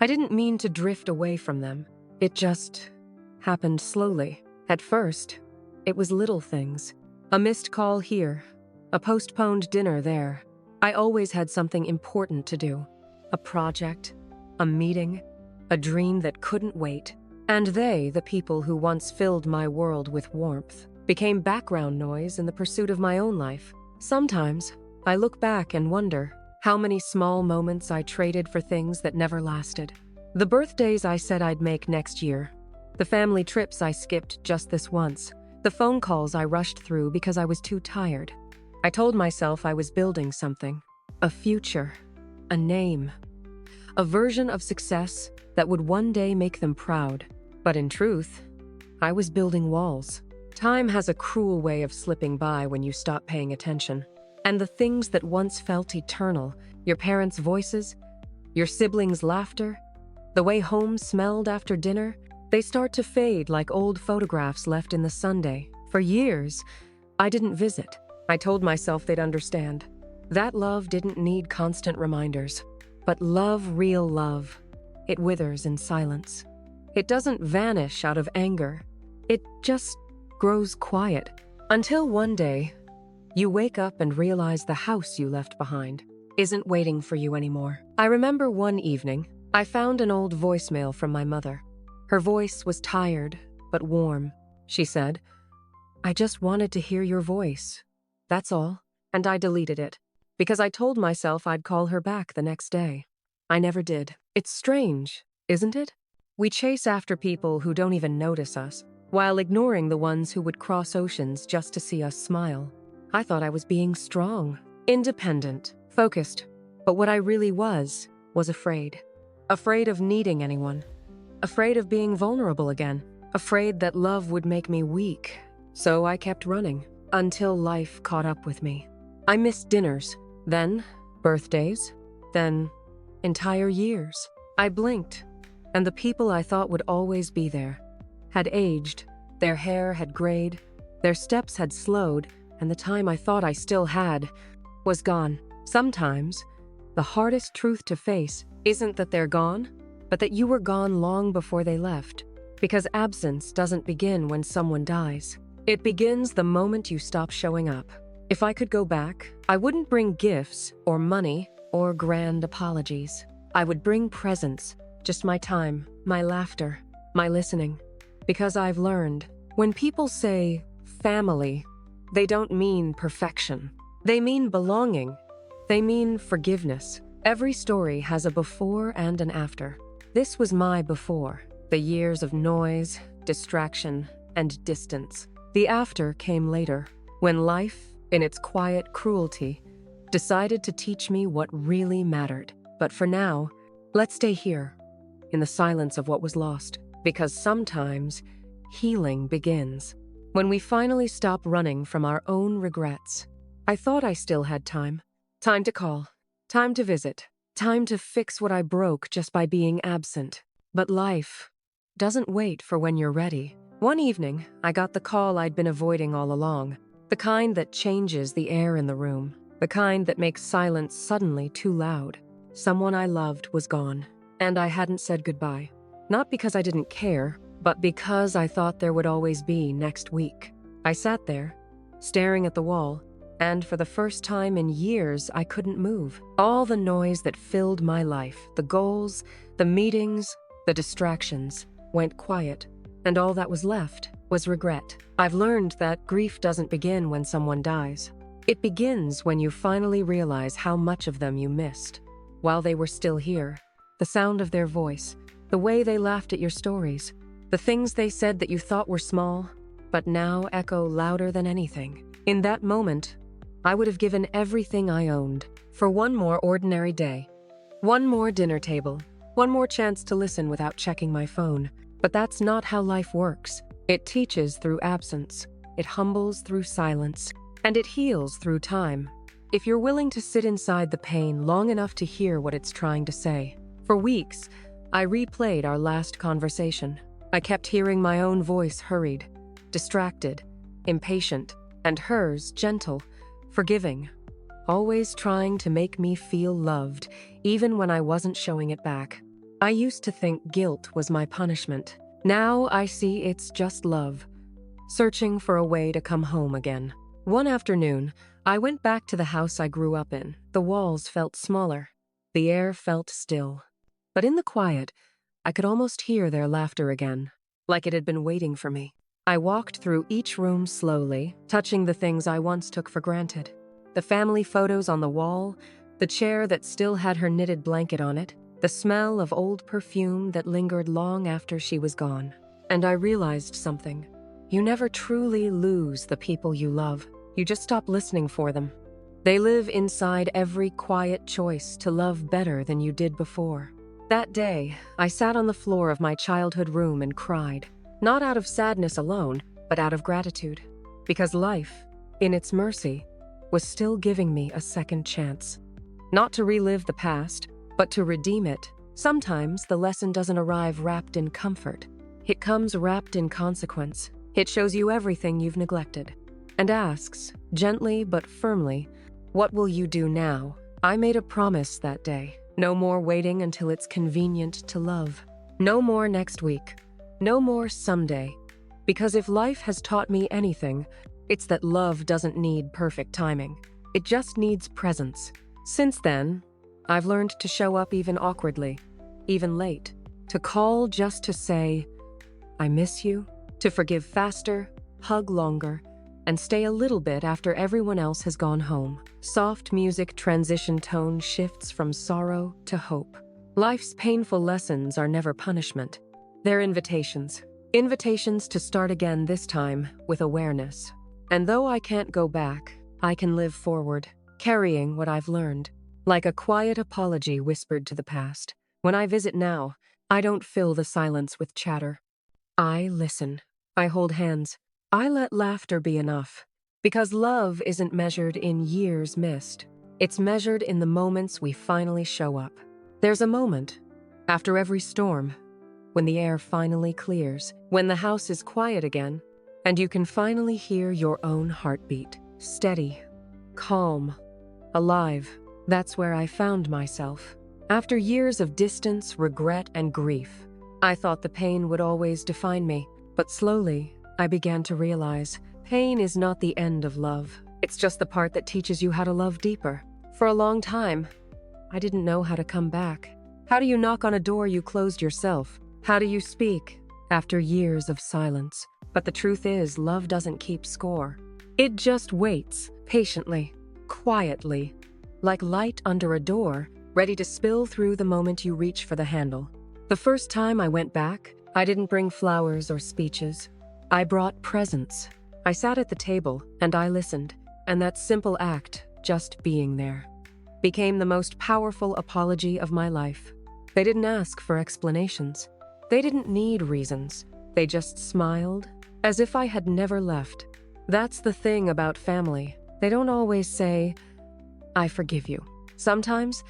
I didn't mean to drift away from them. It just happened slowly. At first, it was little things. A missed call here, a postponed dinner there. I always had something important to do. A project, a meeting, a dream that couldn't wait. And they, the people who once filled my world with warmth, became background noise in the pursuit of my own life. Sometimes, I look back and wonder how many small moments I traded for things that never lasted. The birthdays I said I'd make next year. The family trips I skipped just this once. The phone calls I rushed through because I was too tired. I told myself I was building something. A future. A name. A version of success that would one day make them proud. But in truth, I was building walls. Time has a cruel way of slipping by when you stop paying attention. And the things that once felt eternal, your parents' voices, your siblings' laughter, the way home smelled after dinner, they start to fade like old photographs left in the Sunday. For years, I didn't visit. I told myself they'd understand. That love didn't need constant reminders. But love, real love, it withers in silence. It doesn't vanish out of anger. It just grows quiet. Until one day, you wake up and realize the house you left behind isn't waiting for you anymore. I remember one evening, I found an old voicemail from my mother. Her voice was tired, but warm. She said, "I just wanted to hear your voice. That's all." And I deleted it, because I told myself I'd call her back the next day. I never did. It's strange, isn't it? We chase after people who don't even notice us, while ignoring the ones who would cross oceans just to see us smile. I thought I was being strong, independent, focused, but what I really was afraid. Afraid of needing anyone. Afraid of being vulnerable again. Afraid that love would make me weak. So I kept running, until life caught up with me. I missed dinners, then birthdays, then entire years. I blinked, and the people I thought would always be there had aged, their hair had grayed, their steps had slowed, and the time I thought I still had was gone. Sometimes, the hardest truth to face isn't that they're gone, but that you were gone long before they left. Because absence doesn't begin when someone dies. It begins the moment you stop showing up. If I could go back, I wouldn't bring gifts or money or grand apologies. I would bring presence, just my time, my laughter, my listening. Because I've learned, when people say family, they don't mean perfection. They mean belonging. They mean forgiveness. Every story has a before and an after. This was my before. The years of noise, distraction, and distance. The after came later, when life, in its quiet cruelty, decided to teach me what really mattered. But for now, let's stay here, in the silence of what was lost. Because sometimes, healing begins when we finally stop running from our own regrets. I thought I still had time. Time to call. Time to visit. Time to fix what I broke just by being absent. But life doesn't wait for when you're ready. One evening, I got the call I'd been avoiding all along. The kind that changes the air in the room. The kind that makes silence suddenly too loud. Someone I loved was gone, and I hadn't said goodbye. Not because I didn't care, but because I thought there would always be next week. I sat there, staring at the wall, and for the first time in years, I couldn't move. All the noise that filled my life, the goals, the meetings, the distractions, went quiet, and all that was left was regret. I've learned that grief doesn't begin when someone dies. It begins when you finally realize how much of them you missed. While they were still here, the sound of their voice, the way they laughed at your stories, the things they said that you thought were small, but now echo louder than anything. In that moment, I would have given everything I owned for one more ordinary day, one more dinner table, one more chance to listen without checking my phone. But that's not how life works. It teaches through absence, it humbles through silence, and it heals through time. If you're willing to sit inside the pain long enough to hear what it's trying to say. For weeks, I replayed our last conversation. I kept hearing my own voice hurried, distracted, impatient, and hers gentle, forgiving, always trying to make me feel loved, even when I wasn't showing it back. I used to think guilt was my punishment. Now I see it's just love, searching for a way to come home again. One afternoon, I went back to the house I grew up in. The walls felt smaller. The air felt still. But in the quiet, I could almost hear their laughter again, like it had been waiting for me. I walked through each room slowly, touching the things I once took for granted. The family photos on the wall, the chair that still had her knitted blanket on it, the smell of old perfume that lingered long after she was gone. And I realized something. You never truly lose the people you love. You just stop listening for them. They live inside every quiet choice to love better than you did before. That day, I sat on the floor of my childhood room and cried. Not out of sadness alone, but out of gratitude. Because life, in its mercy, was still giving me a second chance. Not to relive the past, but to redeem it. Sometimes the lesson doesn't arrive wrapped in comfort. It comes wrapped in consequence. It shows you everything you've neglected and asks, gently but firmly, what will you do now? I made a promise that day. No more waiting until it's convenient to love. No more next week. No more someday. Because if life has taught me anything, it's that love doesn't need perfect timing. It just needs presence. Since then, I've learned to show up even awkwardly, even late, to call just to say, I miss you, to forgive faster, hug longer, and stay a little bit after everyone else has gone home. Soft music transition tone shifts from sorrow to hope. Life's painful lessons are never punishment. They're invitations. Invitations to start again, this time with awareness. And though I can't go back, I can live forward, carrying what I've learned. Like a quiet apology whispered to the past. When I visit now, I don't fill the silence with chatter. I listen. I hold hands. I let laughter be enough. Because love isn't measured in years missed. It's measured in the moments we finally show up. There's a moment, after every storm, when the air finally clears, when the house is quiet again, and you can finally hear your own heartbeat. Steady, calm, alive. That's where I found myself. After years of distance, regret, and grief, I thought the pain would always define me. But slowly, I began to realize pain is not the end of love. It's just the part that teaches you how to love deeper. For a long time, I didn't know how to come back. How do you knock on a door you closed yourself? How do you speak after years of silence? But the truth is, love doesn't keep score. It just waits, patiently, quietly, like light under a door, ready to spill through the moment you reach for the handle. The first time I went back, I didn't bring flowers or speeches. I brought presence. I sat at the table and I listened, and that simple act, just being there, became the most powerful apology of my life. They didn't ask for explanations. They didn't need reasons. They just smiled, as if I had never left. That's the thing about family. They don't always say, I forgive you. Sometimes,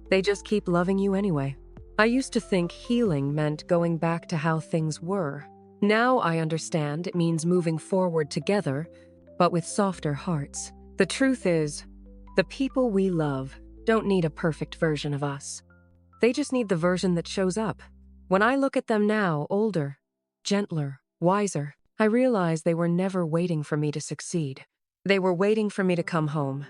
they just keep loving you anyway. I used to think healing meant going back to how things were. Now I understand it means moving forward together, but with softer hearts. The truth is, the people we love don't need a perfect version of us. They just need the version that shows up. When I look at them now, older, gentler, wiser, I realize they were never waiting for me to succeed. They were waiting for me to come home.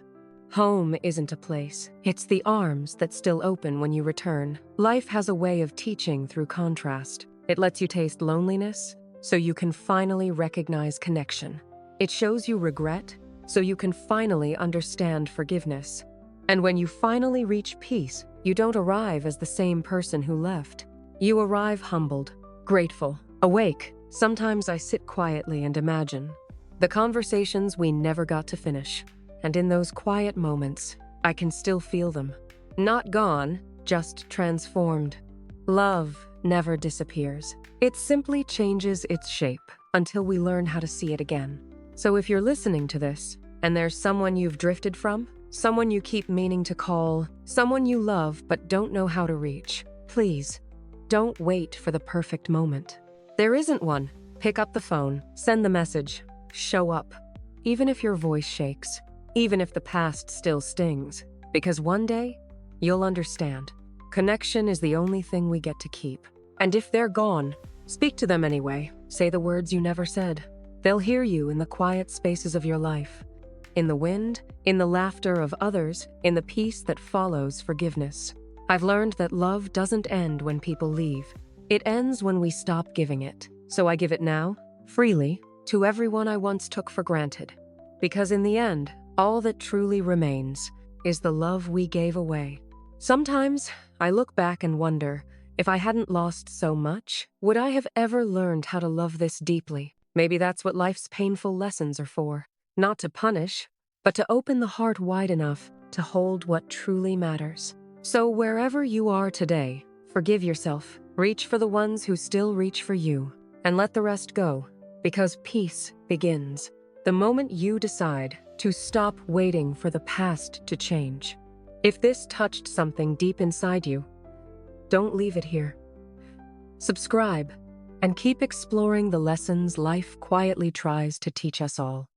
Home isn't a place. It's the arms that still open when you return. Life has a way of teaching through contrast. It lets you taste loneliness, so you can finally recognize connection. It shows you regret, so you can finally understand forgiveness. And when you finally reach peace, you don't arrive as the same person who left. You arrive humbled, grateful, awake. Sometimes I sit quietly and imagine the conversations we never got to finish. And in those quiet moments, I can still feel them. Not gone, just transformed. Love never disappears. It simply changes its shape until we learn how to see it again. So if you're listening to this, and there's someone you've drifted from, someone you keep meaning to call, someone you love but don't know how to reach, please, don't wait for the perfect moment. There isn't one. Pick up the phone, send the message, show up. Even if your voice shakes, even if the past still stings, because one day, you'll understand. Connection is the only thing we get to keep. And if they're gone, speak to them anyway. Say the words you never said. They'll hear you in the quiet spaces of your life. In the wind, in the laughter of others, in the peace that follows forgiveness. I've learned that love doesn't end when people leave. It ends when we stop giving it. So I give it now, freely, to everyone I once took for granted. Because in the end, all that truly remains is the love we gave away. Sometimes I look back and wonder, if I hadn't lost so much, would I have ever learned how to love this deeply? Maybe that's what life's painful lessons are for. Not to punish, but to open the heart wide enough to hold what truly matters. So wherever you are today, forgive yourself. Reach for the ones who still reach for you, and let the rest go, because peace begins the moment you decide to stop waiting for the past to change. If this touched something deep inside you, don't leave it here. Subscribe and keep exploring the lessons life quietly tries to teach us all.